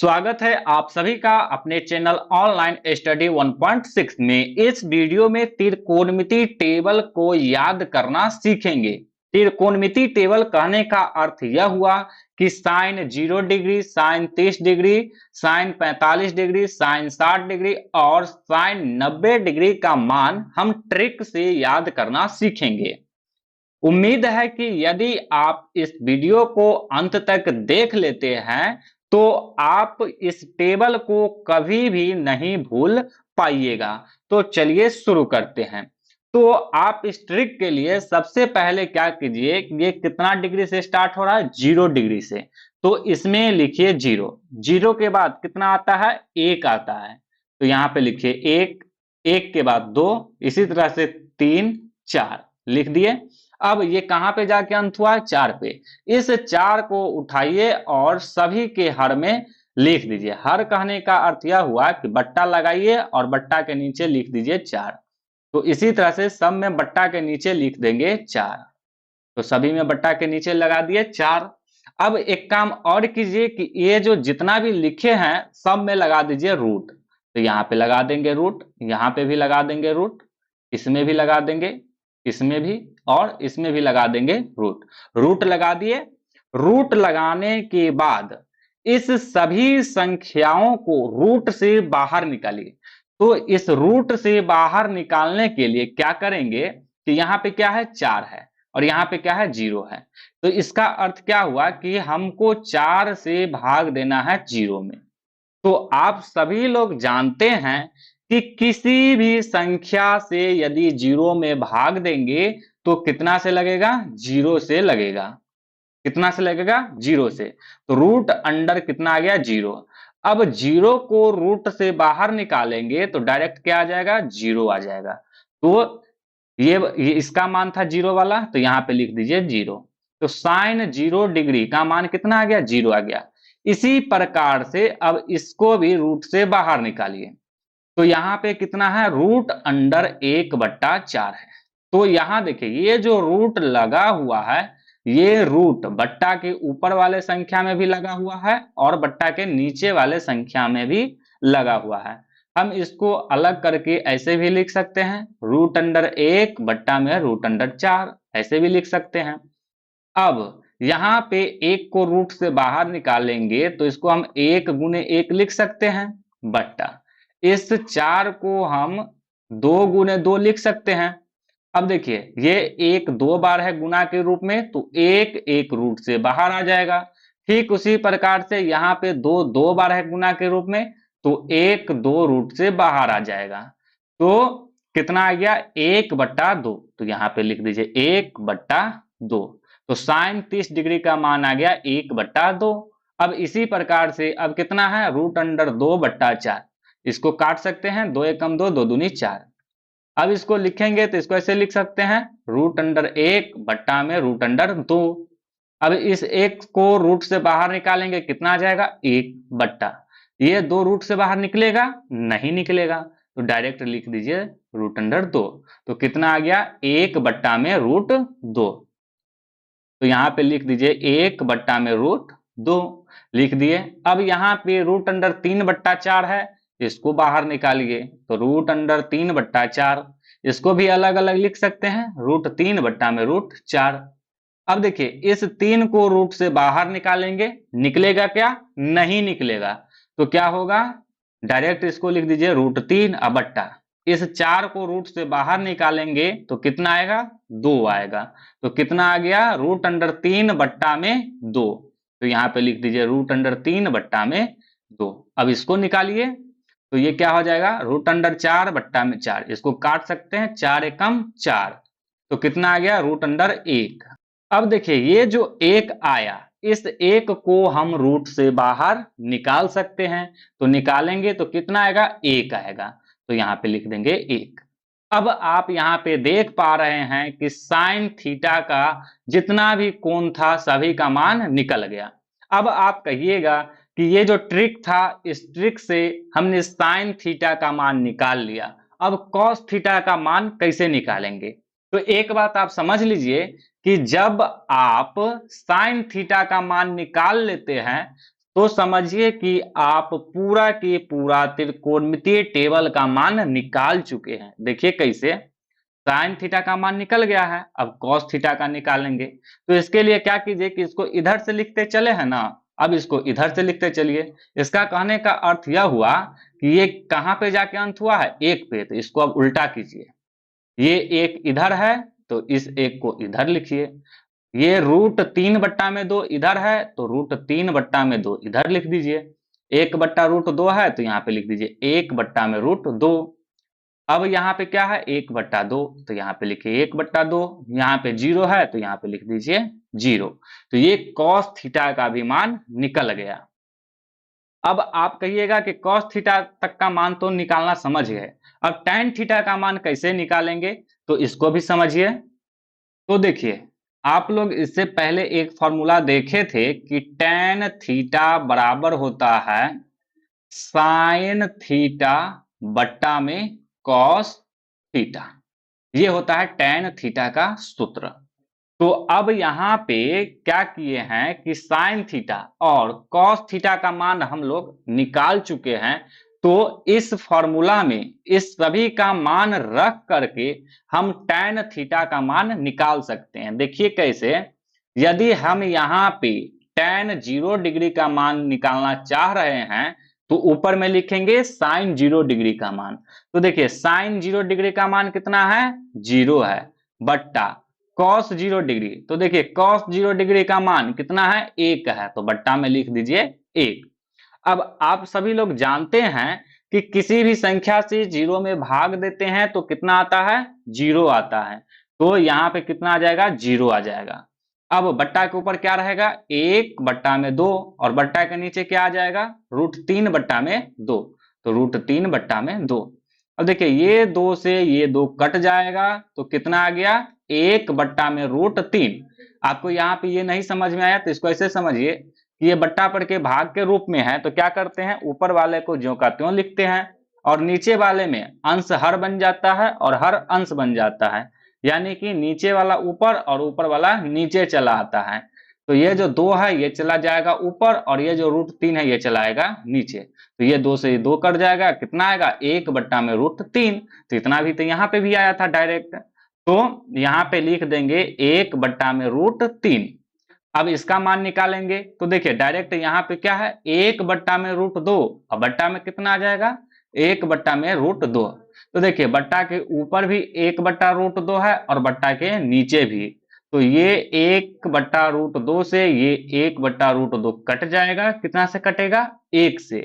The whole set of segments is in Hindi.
स्वागत है आप सभी का अपने चैनल ऑनलाइन स्टडी 1.6 में। इस वीडियो में त्रिकोणमिति टेबल को याद करना सीखेंगे। त्रिकोणमिति टेबल कहने का अर्थ यह हुआ कि sine 0 degree, sine 30 degree, sine 45 degree, sine 60 degree और साइन 90 डिग्री का मान हम ट्रिक से याद करना सीखेंगे। उम्मीद है कि यदि आप इस वीडियो को अंत तक देख लेते हैं तो आप इस टेबल को कभी भी नहीं भूल पाइएगा। तो चलिए शुरू करते हैं। तो आप इस ट्रिक के लिए सबसे पहले क्या कीजिए, ये कितना डिग्री से स्टार्ट हो रहा है? 0 डिग्री से। तो इसमें लिखिए 0। 0 के बाद कितना आता है? 1 आता है। तो यहां पे लिखिए 1, 1 के बाद 2, इसी तरह से 3, 4 लिख दिए। अब ये कहां पे जाके अंत हुआ है? 4 पे। इस 4 को उठाइए और सभी के हर में लिख दीजिए। हर कहने का अर्थ यह हुआ कि बट्टा लगाइए और बट्टा के नीचे लिख दीजिए 4। तो इसी तरह से सब में बट्टा के नीचे लिख देंगे 4। तो सभी में बट्टा के नीचे लगा दिए 4। अब एक काम और कीजिए कि ये जो जितना भी लिखे हैं सब में लगा दीजिए रूट। तो यहाँ पे लगा देंगे रूट, यहाँ पे भी लगा देंगे रूट, इसमें भी लगा देंगे, इसमें भी और इसमें भी लगा देंगे रूट। रूट लगा दिए। रूट लगाने के बाद इस सभी संख्याओं को रूट से बाहर निकालिए। तो इस रूट से बाहर निकालने के लिए क्या करेंगे कि यहाँ पे क्या है? 4 है और यहाँ पे क्या है? 0 है। तो इसका अर्थ क्या हुआ कि हमको 4 से भाग देना है 0 में। तो आप सभी लोग जानते हैं कि किसी भी संख्या से यदि 0 में भाग देंगे तो कितना से लगेगा? 0 से लगेगा। कितना से लगेगा? 0 से। तो रूट अंडर कितना आ गया? 0। अब 0 को रूट से बाहर निकालेंगे तो डायरेक्ट क्या आ जाएगा? 0 आ जाएगा। तो ये इसका मान था 0 वाला, तो यहां पे लिख दीजिए 0। तो साइन 0 डिग्री का मान कितना आ गया? 0 आ गया। इसी प्रकार से अब इसको भी रूट से बाहर निकालिए। तो यहाँ पे कितना है? रूट अंडर 1/4 है। तो यहाँ देखिए ये जो रूट लगा हुआ है, ये रूट बट्टा के ऊपर वाले संख्या में भी लगा हुआ है और बट्टा के नीचे वाले संख्या में भी लगा हुआ है। हम इसको अलग करके ऐसे भी लिख सकते हैं, रूट अंडर 1 बट्टा में रूट अंडर 4, ऐसे भी लिख सकते हैं। अब यहाँ पे 1 को रूट से बाहर निकालेंगे तो इसको हम 1 गुने 1 लिख सकते हैं बट्टा इस 4 को हम 2 गुने 2 लिख सकते हैं। अब देखिए ये 1 2 बार है गुना के रूप में, तो 1 1 रूट से बाहर आ जाएगा। ठीक उसी प्रकार से यहाँ पे 2 2 बार है गुना के रूप में, तो 1 2 रूट से बाहर आ जाएगा। तो कितना आ गया? 1/2। तो यहाँ पे लिख दीजिए 1/2। तो साइन 30 डिग्री का मान आ गया 1/2। अब इसी प्रकार से अब कितना है? Root under 2/4। इसको काट सकते हैं, 2 एकम 2, 2 दूनी 4। अब इसको लिखेंगे तो इसको ऐसे लिख सकते हैं, रूट अंडर 1 बट्टा में रूट अंडर 2। अब इस 1 को रूट से बाहर निकालेंगे, कितना आ जाएगा? 1 बट्टा ये 2 रूट से बाहर निकलेगा? नहीं निकलेगा। तो डायरेक्ट लिख दीजिए रूट अंडर 2। तो कितना आ गया? 1 बट्टा में रूट 2। तो यहाँ पे लिख दीजिए 1 बट्टा में रूट 2 लिख दिए। अब यहाँ पे रूट अंडर 3/4 है, इसको बाहर निकालिए। तो रूट अंडर 3/4 इसको भी अलग अलग लिख सकते हैं, रूट 3 बट्टा में रूट 4। अब देखिए इस 3 को रूट से बाहर निकालेंगे, निकलेगा क्या? नहीं निकलेगा। तो क्या होगा? डायरेक्ट इसको लिख दीजिए रूट 3 बट्टा इस 4 को रूट से बाहर निकालेंगे तो कितना आएगा? 2 आएगा। तो कितना आ गया? रूट अंडर 3 बट्टा में 2। तो यहाँ पे लिख दीजिए रूट अंडर 3 बट्टा में 2। अब इसको निकालिए तो ये क्या हो जाएगा? रूट अंडर 4 बट्टा में 4। इसको काट सकते हैं, 4 एकम 4। तो कितना आ गया? Root under 1। अब देखिए ये जो 1 आया, इस 1 को हम रूट से बाहर निकाल सकते हैं। तो निकालेंगे तो कितना आएगा? 1 आएगा। तो यहाँ पे लिख देंगे 1। अब आप यहाँ पे देख पा रहे हैं कि साइन थीटा का जितना भी कोण था सभी का मान निकल गया। अब आप कहिएगा कि ये जो ट्रिक था, इस ट्रिक से हमने साइन थीटा का मान निकाल लिया, अब कॉस थीटा का मान कैसे निकालेंगे? तो एक बात आप समझ लीजिए कि जब आप साइन थीटा का मान निकाल लेते हैं तो समझिए कि आप पूरा के पूरा त्रिकोणमितीय टेबल का मान निकाल चुके हैं। देखिए कैसे, साइन थीटा का मान निकल गया है, अब कॉस थीटा का निकालेंगे। तो इसके लिए क्या कीजिए कि इसको इधर से लिखते चले हैं ना, अब इसको इधर से लिखते चलिए। इसका कहने का अर्थ यह हुआ कि ये कहां पे जाके अंत हुआ है, एक पे, तो इसको अब उल्टा कीजिए। ये एक इधर है तो इस एक को इधर लिखिए। ये √3/2 इधर है तो √3/2 इधर लिख दीजिए। 1/√2 है तो यहाँ पे लिख दीजिए 1/√2। अब यहाँ पे क्या है, 1/2, तो यहाँ पे लिखिए 1/2। यहाँ पे 0 है तो यहाँ पे लिख दीजिए 0। तो ये कॉस थीटा का भी मान निकल गया। अब आप कहिएगा कि कॉस थीटा तक का मान तो निकालना समझ गए, अब टैन थीटा का मान कैसे निकालेंगे, तो इसको भी समझिए। तो देखिए, आप लोग इससे पहले एक फॉर्मूला देखे थे कि टैन थीटा बराबर होता है साइन थीटा बट्टा में कॉस थीटा। ये होता है टैन थीटा का सूत्र। तो अब यहाँ पे क्या किए हैं कि साइन थीटा और कॉस थीटा का मान हम लोग निकाल चुके हैं। तो इस फॉर्मूला में इस सभी का मान रख करके हम टैन थीटा का मान निकाल सकते हैं। देखिए कैसे, यदि हम यहाँ पे टैन 0 डिग्री का मान निकालना चाह रहे हैं तो ऊपर में लिखेंगे साइन 0 डिग्री का मान। तो देखिए साइन 0 डिग्री का मान कितना है, 0 है, बट्टा कॉस 0 डिग्री, तो देखिए कॉस 0 डिग्री का मान कितना है, 1 है, तो बट्टा में लिख दीजिए 1। अब आप सभी लोग जानते हैं कि किसी भी संख्या से 0 में भाग देते हैं तो कितना आता है, 0 आता है। तो यहाँ पे कितना आ जाएगा, 0 आ जाएगा। अब बट्टा के ऊपर क्या रहेगा, 1/2, और बट्टा के नीचे क्या आ जाएगा, √3/2, तो √3/2। अब देखिए ये 2 से ये 2 कट जाएगा तो कितना आ गया, 1/√3। आपको यहाँ पे ये नहीं समझ में आया तो इसको ऐसे समझिए कि ये बट्टा पढ़ के भाग के रूप में है, तो क्या करते हैं, ऊपर वाले को ज्यों का त्यों लिखते हैं और नीचे वाले में अंश हर बन जाता है और हर अंश बन जाता है, यानी कि नीचे वाला ऊपर और ऊपर वाला नीचे चला आता है। तो ये जो 2 है ये चला जाएगा ऊपर और ये जो √3 है ये चलाएगा नीचे। तो ये 2 से 2 कट जाएगा, कितना आएगा, 1/√3। तो इतना भी तो यहाँ पे भी आया था डायरेक्ट, तो यहाँ पे लिख देंगे 1/√3। अब इसका मान निकालेंगे तो देखिए डायरेक्ट यहाँ पे क्या है, 1/√2 और बट्टा में कितना आ जाएगा, 1/√2। तो देखिए बट्टा के ऊपर भी 1/√2 है और बट्टा के नीचे भी, तो ये 1/√2 से ये 1/√2 कट जाएगा, कितना से कटेगा, 1 से,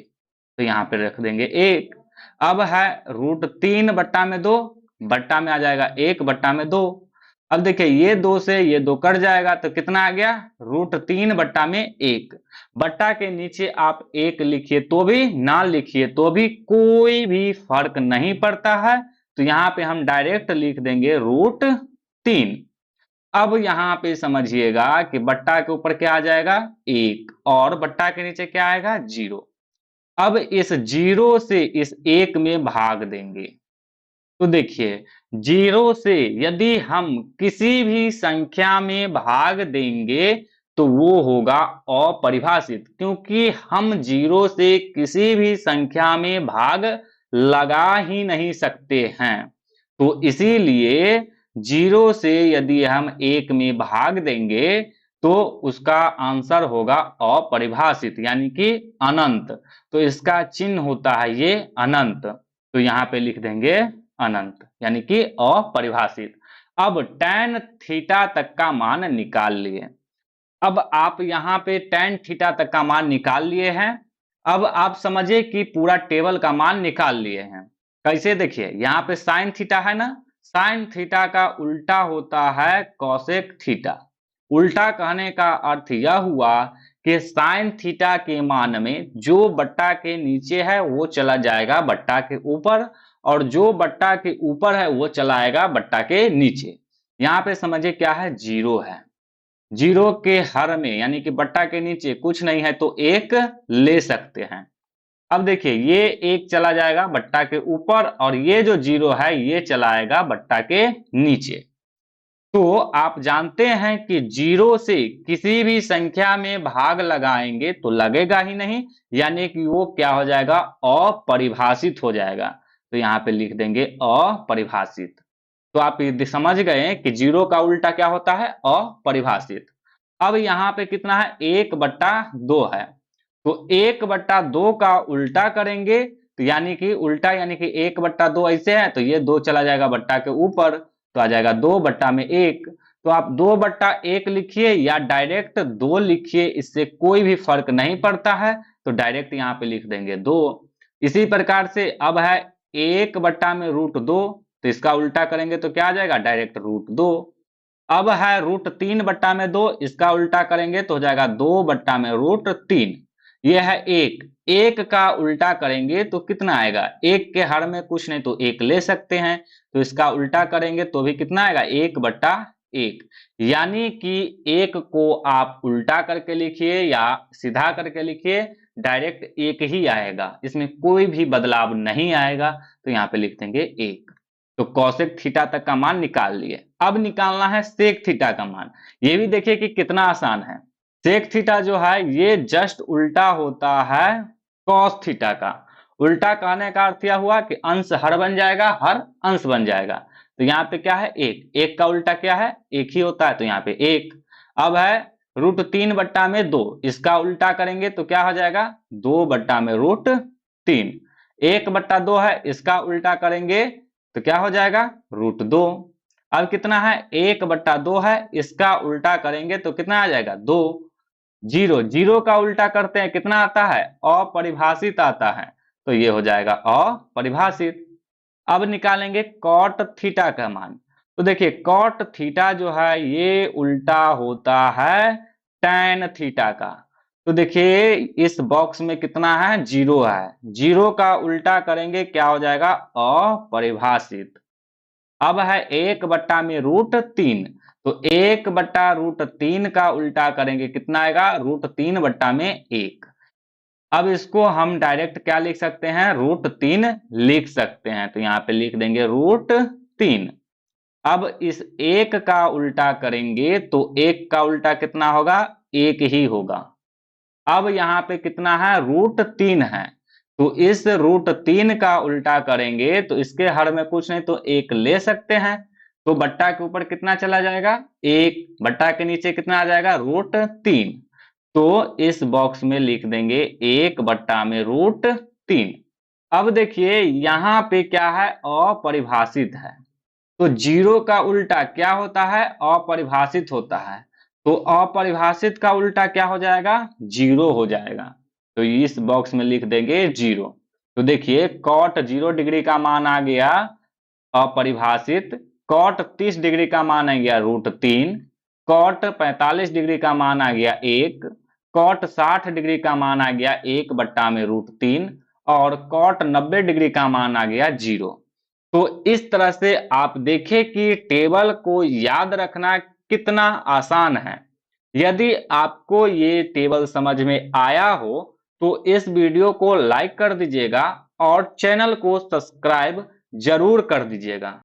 तो यहाँ पे रख देंगे 1। अब है √3/2, बट्टा में आ जाएगा 1/2। अब देखिए ये 2 से ये 2 कट जाएगा तो कितना आ गया, √3/1। बट्टा के नीचे आप 1 लिखिए तो भी, ना लिखिए तो भी कोई भी फर्क नहीं पड़ता है, तो यहाँ पे हम डायरेक्ट लिख देंगे √3। अब यहाँ पे समझिएगा कि बट्टा के ऊपर क्या आ जाएगा, 1, और बट्टा के नीचे क्या आएगा, 0। अब इस 0 से इस 1 में भाग देंगे तो देखिए 0 से यदि हम किसी भी संख्या में भाग देंगे तो वो होगा अपरिभाषित, क्योंकि हम 0 से किसी भी संख्या में भाग लगा ही नहीं सकते हैं। तो इसीलिए 0 से यदि हम 1 में भाग देंगे तो उसका आंसर होगा अपरिभाषित, यानी कि अनंत। तो इसका चिन्ह होता है ये अनंत, तो यहाँ पे लिख देंगे अनंत, यानी कि अपरिभाषित। अब टैन थीटा तक का मान निकाल लिए। अब आप यहाँ पे टैन थीटा तक का मान निकाल लिए हैं। अब आप समझिए कि पूरा टेबल का मान निकाल लिए हैं। कैसे, देखिए यहाँ पे साइन थीटा है ना, साइन थीटा का उल्टा होता है कॉसेक थीटा। उल्टा कहने का अर्थ यह हुआ कि साइन थीटा के मान में जो बट्टा के नीचे है वो चला जाएगा बट्टा के ऊपर, और जो बट्टा के ऊपर है वो चला आएगा बट्टा के नीचे। यहाँ पे समझिए क्या है, 0 है, 0 के हर में यानी कि बट्टा के नीचे कुछ नहीं है तो 1 ले सकते हैं। अब देखिए ये 1 चला जाएगा बट्टा के ऊपर और ये जो 0 है ये चला आएगा बट्टा के नीचे। तो आप जानते हैं कि 0 से किसी भी संख्या में भाग लगाएंगे तो लगेगा ही नहीं, यानी कि वो क्या हो जाएगा, अपरिभाषित हो जाएगा। तो यहाँ पे लिख देंगे अपरिभाषित। तो आप ये समझ गए कि 0 का उल्टा क्या होता है, अपरिभाषित। अब यहाँ पे कितना है, 1/2 है। तो 1/2 का उल्टा करेंगे तो यानी कि उल्टा, यानी कि 1/2 ऐसे है तो ये 2 चला जाएगा बट्टा के ऊपर, तो आ जाएगा 2/1। तो आप 2/1 लिखिए या डायरेक्ट 2 लिखिए, इससे कोई भी फर्क नहीं पड़ता है। तो डायरेक्ट यहाँ पे लिख देंगे 2। इसी प्रकार से अब है 1/√2, तो इसका उल्टा करेंगे तो क्या आ जाएगा, डायरेक्ट √2। अब है √3/2, इसका उल्टा करेंगे तो हो जाएगा 2/√3। ये है 1, 1 का उल्टा करेंगे तो कितना आएगा, 1 के हर में कुछ नहीं तो 1 ले सकते हैं, तो इसका उल्टा करेंगे तो भी कितना आएगा, 1/1। यानी कि 1 को आप उल्टा करके लिखिए या सीधा करके लिखिए, डायरेक्ट 1 ही आएगा, इसमें कोई भी बदलाव नहीं आएगा। तो यहाँ पे लिख देंगे 1। तो कॉसेक थीटा तक का मान निकाल लिए। अब निकालना है सेक थीटा का मान। ये भी देखिए कि कितना आसान है। सेक थीटा जो है ये जस्ट उल्टा होता है कॉस थीटा का। उल्टा कहने का अर्थ यह हुआ कि अंश हर बन जाएगा, हर अंश बन जाएगा। तो यहाँ पे क्या है, 1, 1 का उल्टा क्या है, 1 ही होता है, तो यहाँ पे 1। अब है √3/2, इसका उल्टा करेंगे तो क्या हो जाएगा, 2/√3। 1/2 है, इसका उल्टा करेंगे तो क्या हो जाएगा, √2। अब कितना है, 1/2 है, इसका उल्टा करेंगे तो कितना आ जाएगा, 2। 0, 0 का उल्टा करते हैं कितना आता है, अपरिभाषित आता है, तो ये हो जाएगा अपरिभाषित। अब निकालेंगे कॉट थीटा का मान। तो देखिए कॉट थीटा जो है ये उल्टा होता है टैन थीटा का। तो देखिए इस बॉक्स में कितना है, 0 है, 0 का उल्टा करेंगे क्या हो जाएगा, अपरिभाषित। अब है 1/√3, तो 1/√3 का उल्टा करेंगे कितना आएगा, √3/1। अब इसको हम डायरेक्ट क्या लिख सकते हैं, √3 लिख सकते हैं, तो यहाँ पे लिख देंगे √3। अब इस 1 का उल्टा करेंगे तो 1 का उल्टा कितना होगा, 1 ही होगा। अब यहाँ पे कितना है, √3 है, तो इस √3 का उल्टा करेंगे तो इसके हर में कुछ नहीं तो 1 ले सकते हैं, तो बट्टा के ऊपर कितना चला जाएगा, 1, बट्टा के नीचे कितना आ जाएगा, √3। तो इस बॉक्स में लिख देंगे 1/√3। अब देखिए यहाँ पे क्या है, अपरिभाषित है। तो 0 का उल्टा क्या होता है, अपरिभाषित होता है। तो अपरिभाषित का उल्टा क्या हो जाएगा, 0 हो जाएगा। तो इस बॉक्स में लिख देंगे 0। तो देखिए कॉट 0 डिग्री का मान आ गया अपरिभाषित, कॉट 30 डिग्री का मान आ गया √3, कॉट 45 डिग्री का मान आ गया 1, कॉट 60 डिग्री का मान आ गया 1/√3 और कॉट 90 डिग्री का मान आ गया 0। तो इस तरह से आप देखें कि टेबल को याद रखना कितना आसान है। यदि आपको ये टेबल समझ में आया हो तो इस वीडियो को लाइक कर दीजिएगा और चैनल को सब्सक्राइब जरूर कर दीजिएगा।